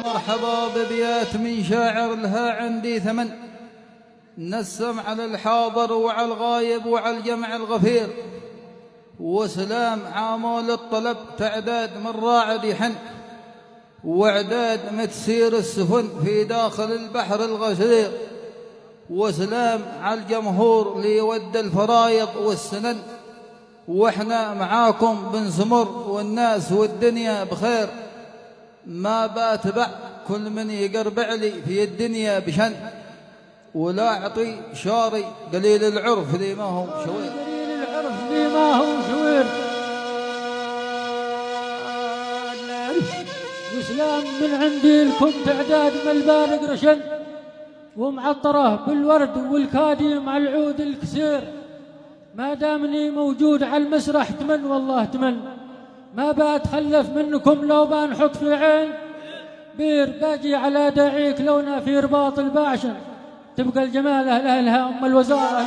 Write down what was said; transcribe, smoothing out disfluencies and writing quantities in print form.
مرحبا ببيات من شاعر لها عندي ثمن، نسم على الحاضر وعلى الغايب وعلى الجمع الغفير، وسلام عامول الطلب تعداد من راعد يحن، واعداد متسير السفن في داخل البحر الغزير، وسلام على الجمهور ليود الفرايض والسنن، واحنا معاكم بنسمر والناس والدنيا بخير، ما باتبع كل من يقربع لي في الدنيا بشن، ولا أعطي شاري قليل العرف لي ما هو شوير، قليل العرف لي ما هو شوير. وسلام من عندي لكم تعداد من البارق رشن، ومعطره بالورد والكادي مع العود الكسير، ما دامني موجود على المسرح تمن والله تمن، ما بتخلف منكم لو بنحط في عين بير، باجي على داعيك لونا في رباط الباشا، تبقى الجمال أهل أهلها أم الوزارة.